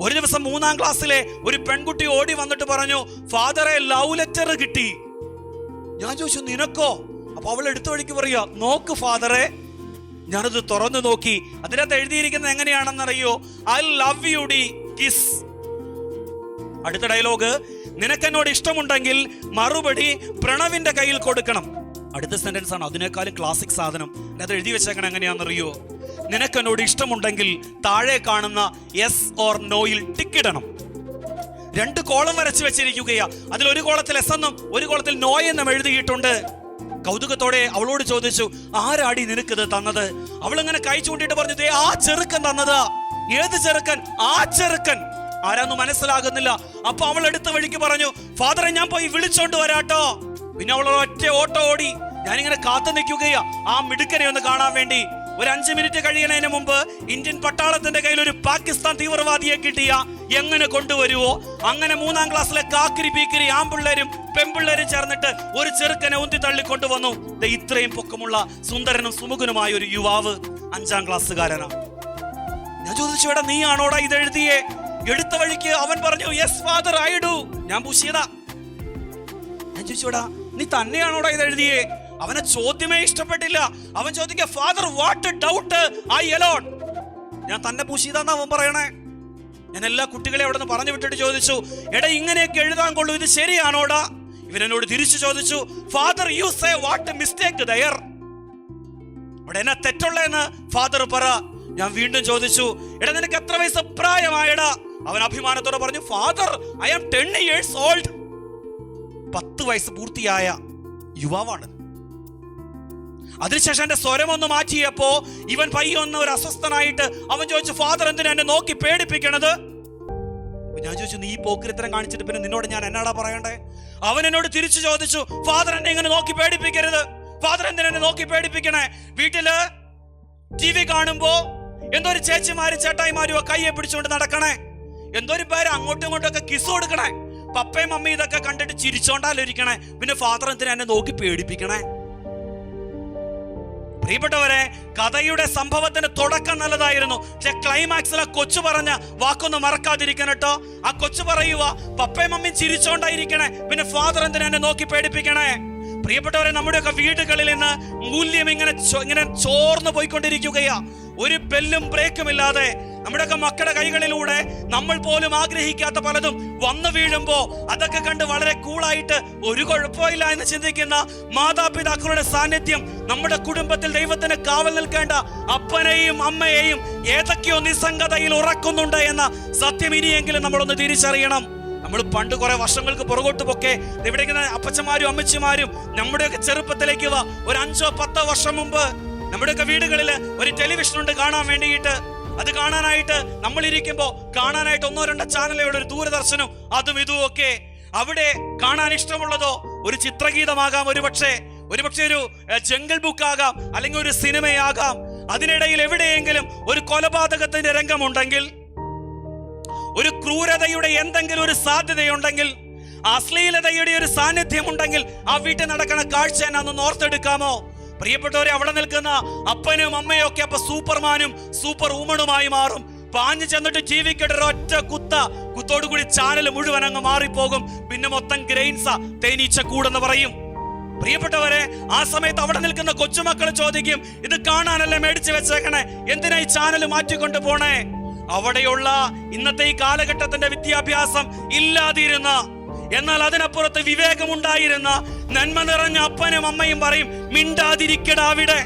ഒരു ദിവസം 3-ാം ക്ലാസ്സിലെ ഒരു പെൺകുട്ടി ഓടി വന്നിട്ട് പറഞ്ഞു, ഫാദറെ ലവ് ലെറ്റർ കിട്ടി. ഞാൻ ചോദിച്ചു, നിനക്കോ? അപ്പൊ അവൾ എടുത്ത വഴിക്ക് പറയാ, നോക്ക് ഫാദറെ. ഞാനത് തുറന്നു നോക്കി. അതിനകത്ത് എഴുതിയിരിക്കുന്നത് എങ്ങനെയാണെന്നറിയോ? ഐ ലവ് യു ഡി കിസ്. അടുത്ത ഡയലോഗ്, നിനക്കെന്നോട് ഇഷ്ടമുണ്ടെങ്കിൽ മറുപടി പ്രണവിന്റെ കയ്യിൽ കൊടുക്കണം. അടുത്ത സെന്റൻസ് ആണ് അതിനേക്കാളും ക്ലാസിക് സാധനം. അത് എഴുതി വെച്ചേക്കണം എങ്ങനെയാണെന്നറിയോ? നിനക്കെന്നോട് ഇഷ്ടമുണ്ടെങ്കിൽ താഴെ കാണുന്ന യെസ് ഓർ നോയിൽ ടിക്കിടണം. 2 കോളം വരച്ച് വെച്ചിരിക്കുകയാ. അതിലൊരു കോളത്തിൽ എസ് എന്നും ഒരു കോളത്തിൽ നോ എന്നും എഴുതിയിട്ടുണ്ട്. കൗതുകത്തോടെ അവളോട് ചോദിച്ചു, ആരാടി നിനക്കിത് തന്നത്? അവൾ ഇങ്ങനെ കൈ ചൂണ്ടിട്ട് പറഞ്ഞു, ദേ ആ ചെറുക്കൻ തന്നതാ. ഏത് ചെറുക്കൻ? ആ ചെറുക്കൻ. ആരാന്ന് മനസ്സിലാകുന്നില്ല. അപ്പൊ അവൾ എടുത്ത വഴിക്ക് പറഞ്ഞു, ഫാദറെ ഞാൻ പോയി വിളിച്ചോണ്ട് വരാട്ടോ. പിന്നെ അവൾ ഒറ്റ ഓട്ടോ ഓടി. ഞാനിങ്ങനെ കാത്തു നിൽക്കുകയാ ആ മിടുക്കനെ ഒന്ന് കാണാൻ വേണ്ടി. ഒരു 5 മിനിറ്റ് കഴിയുന്നതിന് മുമ്പ് ഇന്ത്യൻ പട്ടാളത്തിന്റെ കയ്യിൽ ഒരു പാകിസ്ഥാൻ തീവ്രവാദിയെ കിട്ടിയ എങ്ങനെ കൊണ്ടുവരുവോ അങ്ങനെ 3-ാം ക്ലാസ്സിലെ കാക്കിരി പീക്കിരി ആൺപിള്ളേരും പെൺപിള്ളേരും ചേർന്നിട്ട് ഒരു ചെറുക്കനെ ഉന്തി തള്ളിക്കൊണ്ടുവന്നു. ഇത്രയും പൊക്കമുള്ള സുന്ദരനും സുമുഖനുമായ ഒരു യുവാവ് 5-ാം ക്ലാസ്സുകാരനാ. ഞാൻ ചോദിച്ചു, എടാ നീ ആണോടാ ഇത് എഴുതിയേ? എടുത്ത വഴിക്ക് അവൻ പറഞ്ഞു, യെസ് ഫാദർ ഐ ഡു. ഞാൻ പൂശിയതാ. ഞാൻ ചോദിച്ചോടാ, നീ തന്നെയാണോടാ ഇത് എഴുതിയേ? അവനെ ചോദ്യമേ ഇഷ്ടപ്പെട്ടില്ല. അവൻ ചോദിക്കുക, father what doubt I alone. ഞാൻ തന്നെ പൂശിയതാന്ന് അവൻ പറയണേ. ഞാൻ എല്ലാ കുട്ടികളെ അവിടെ നിന്ന് പറഞ്ഞു വിട്ടിട്ട് ചോദിച്ചു, എടാ ഇങ്ങനെയൊക്കെ എഴുതാൻ കൊള്ളൂ, ഇത് ശരിയാണോടാ? ഇവൻ എന്നോട് തിരിച്ചു ചോദിച്ചു, father you say what mistake there. അവിടെ എന്നാ തെറ്റുള്ളതെന്ന് ഫാദർ പറ. ഞാൻ വീണ്ടും ചോദിച്ചു, എടാ നിനക്ക് എത്ര വയസ്സ് പ്രായമായടാ? അവൻ അഭിമാനത്തോടെ പറഞ്ഞു, father I am 10 years old. 10 വയസ്സ് പൂർത്തിയായ യുവാവാണ്. അതിനുശേഷം എന്റെ സ്വരം ഒന്ന് മാറ്റിയപ്പോ ഇവൻ പയ്യൊന്ന് ഒരു അസ്വസ്ഥനായിട്ട് അവൻ ചോദിച്ചു, ഫാദർ എന്തിനാ എന്നെ നോക്കി പേടിപ്പിക്കണത്? ഞാൻ ചോദിച്ചു, നീ പോക്കിരിത്തരം കാണിച്ചിട്ട് പിന്നെ നിന്നോട് ഞാൻ എന്നാടാ പറയണ്ടേ? അവൻ എന്നോട് തിരിച്ചു ചോദിച്ചു, ഫാദർ എന്നെ ഇങ്ങനെ നോക്കി പേടിപ്പിക്കരുത്. ഫാദർ എന്തിനാ എന്നെ നോക്കി പേടിപ്പിക്കണേ? വീട്ടില് TV കാണുമ്പോ എന്തോ ഒരു ചേച്ചിമാരും ചേട്ടായിമാരും കയ്യെ പിടിച്ചുകൊണ്ട് നടക്കണേ, എന്തോ ഒരു പേര് അങ്ങോട്ടും ഇങ്ങോട്ടും ഒക്കെ കിസ് കൊടുക്കണേ, പപ്പയും മമ്മയും ഇതൊക്കെ കണ്ടിട്ട് ചിരിച്ചോണ്ടാലിരിക്കണേ. പിന്നെ ഫാദർ എന്തിനാ എന്നെ നോക്കി പേടിപ്പിക്കണേ? പ്രിയപ്പെട്ടവരെ, കഥയുടെ സംഭവത്തിന് തുടക്കം നല്ലതായിരുന്നു. പക്ഷെ ക്ലൈമാക്സിൽ ആ കൊച്ചു പറഞ്ഞ വാക്കൊന്നും മറക്കാതിരിക്കണം കേട്ടോ. ആ കൊച്ചു പറയുക, പപ്പയും മമ്മിയും ചിരിച്ചോണ്ടായിരിക്കണേ, പിന്നെ ഫാദർ എന്തിനാ എന്നെ നോക്കി പേടിപ്പിക്കണേ? പ്രിയപ്പെട്ടവരെ, നമ്മുടെയൊക്കെ വീടുകളിൽ നിന്ന് മൂല്യം ഇങ്ങനെ ചോർന്നു പോയിക്കൊണ്ടിരിക്കുകയാ. ഒരു ബെല്ലും ബ്രേക്കും ഇല്ലാതെ നമ്മുടെയൊക്കെ മക്കളുടെ കൈകളിലൂടെ നമ്മൾ പോലും ആഗ്രഹിക്കാത്ത പലതും വന്നു വീഴുമ്പോ അതൊക്കെ കണ്ട് വളരെ കൂളായിട്ട് ഒരു കുഴപ്പമില്ല എന്ന് ചിന്തിക്കുന്ന മാതാപിതാക്കളുടെ സാന്നിധ്യം നമ്മുടെ കുടുംബത്തിൽ ദൈവത്തിന് കാവൽ നിൽക്കേണ്ട അപ്പനെയും അമ്മയെയും ഏതൊക്കെയോ നിസ്സംഗതയിൽ ഉറക്കുന്നുണ്ട് എന്ന സത്യം ഇനിയെങ്കിലും നമ്മളൊന്ന് തിരിച്ചറിയണം. നമ്മൾ പണ്ട് കുറെ വർഷങ്ങൾക്ക് പുറകോട്ട് പൊക്കെ ഇവിടെ അപ്പച്ചമാരും അമ്മച്ചിമാരും നമ്മുടെയൊക്കെ ചെറുപ്പത്തിലേക്ക് ഒരു 5-10 വർഷം മുമ്പ് നമ്മുടെയൊക്കെ വീടുകളിൽ ഒരു ടെലിവിഷൻ ഉണ്ട് കാണാൻ വേണ്ടിയിട്ട്. അത് കാണാനായിട്ട് നമ്മൾ ഇരിക്കുമ്പോ കാണാനായിട്ട് 1-2 ചാനലുകളുടെ ഒരു ദൂരദർശനം അതും ഇതും ഒക്കെ. അവിടെ കാണാൻ ഇഷ്ടമുള്ളതോ ഒരു ചിത്രഗീതമാകാം, ഒരുപക്ഷെ ഒരു ജംഗിൾ ബുക്ക് ആകാം, അല്ലെങ്കിൽ ഒരു സിനിമയാകാം. അതിനിടയിൽ എവിടെയെങ്കിലും ഒരു കൊലപാതകത്തിന്റെ രംഗമുണ്ടെങ്കിൽ, ഒരു ക്രൂരതയുടെ എന്തെങ്കിലും ഒരു സാധ്യതയുണ്ടെങ്കിൽ, അശ്ലീലതയുടെ ഒരു സാന്നിധ്യം ഉണ്ടെങ്കിൽ ആ വീട്ടിൽ നടക്കുന്ന കാഴ്ച എന്നാന്ന് ഓർത്തെടുക്കാമോ? പ്രിയപ്പെട്ടവരെ, അവിടെ നിൽക്കുന്ന അപ്പനും അമ്മയും ഒക്കെ അപ്പൊ സൂപ്പർമാനും സൂപ്പർ വുമണുമായി മാറും. പാഞ്ഞു ചെന്നിട്ട് ജീവിക്കട്ടെ ഒറ്റ കുത്തോടുകൂടി ചാനൽ മുഴുവൻ അങ്ങ് മാറിപ്പോകും. പിന്നെ മൊത്തം ഗ്രെയിൻസാ, തേനീച്ച കൂടെന്ന് പറയും. പ്രിയപ്പെട്ടവരെ, ആ സമയത്ത് അവിടെ നിൽക്കുന്ന കൊച്ചുമക്കൾ ചോദിക്കും, ഇത് കാണാനല്ലേ മേടിച്ചു വെച്ചേക്കണേ, എന്തിനാ ഈ ചാനൽ മാറ്റിക്കൊണ്ട് പോണേ? അവിടെയുള്ള ഇന്നത്തെ ഈ കാലഘട്ടത്തിന്റെ വിദ്യാഭ്യാസം ഇല്ലാതിരുന്ന, എന്നാൽ അതിനപ്പുറത്ത് വിവേകമുണ്ടായിരുന്ന നന്മ നിറഞ്ഞ അപ്പനും അമ്മയും പറയും, മിണ്ടാതിരിക്കടാ അവിടെ.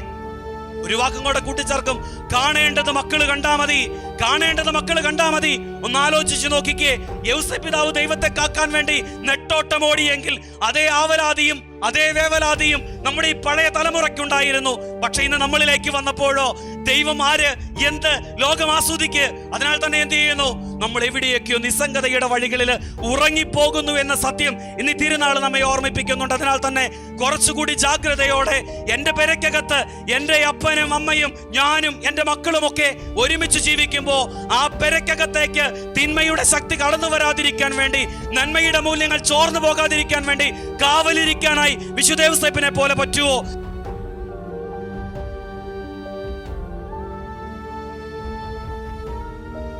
ഒരു വാക്കും കൂടെ കൂട്ടിച്ചേർക്കും, കാണേണ്ടത് മക്കള് കണ്ടാ മതി, കാണേണ്ടത് മക്കള് കണ്ടാ മതി. ഒന്ന് ആലോചിച്ച് നോക്കിക്കേ, യൗസേപ്പ് പിതാവ് ദൈവത്തെ കാക്കാൻ വേണ്ടി നെട്ടോട്ടമോടിയെങ്കിൽ അതേ ആവലാതിയും അതേ വേവലാതിയും നമ്മുടെ ഈ പഴയ തലമുറയ്ക്കുണ്ടായിരുന്നു. പക്ഷെ ഇന്ന് നമ്മളിലേക്ക് വന്നപ്പോഴോ ദൈവം ആര്, എന്ത്, ലോകം ആസ്വദിക്ക്. അതിനാൽ തന്നെ എന്ത് ചെയ്യുന്നു? നമ്മൾ എവിടെയൊക്കെയോ നിസ്സംഗതയുടെ വഴികളിൽ ഉറങ്ങിപ്പോകുന്നു എന്ന സത്യം ഇന്ന് തിരുനാൾ നമ്മെ ഓർമ്മിപ്പിക്കുന്നുണ്ട്. അതിനാൽ തന്നെ കുറച്ചുകൂടി ജാഗ്രതയോടെ എൻ്റെ പെരക്കകത്ത് എൻ്റെ അപ്പനും അമ്മയും ഞാനും എൻ്റെ മക്കളുമൊക്കെ ഒരുമിച്ച് ജീവിക്കുമ്പോൾ ആ പെരക്കകത്തേക്ക് തിന്മയുടെ ശക്തി കടന്നു വരാതിരിക്കാൻ വേണ്ടി, നന്മയുടെ മൂല്യങ്ങൾ ചോർന്നു പോകാതിരിക്കാൻ വേണ്ടി കാവലിരിക്കാനായി വിശുദ്ധ യൗസേപ്പിനെ പോലെ പറ്റുമോ?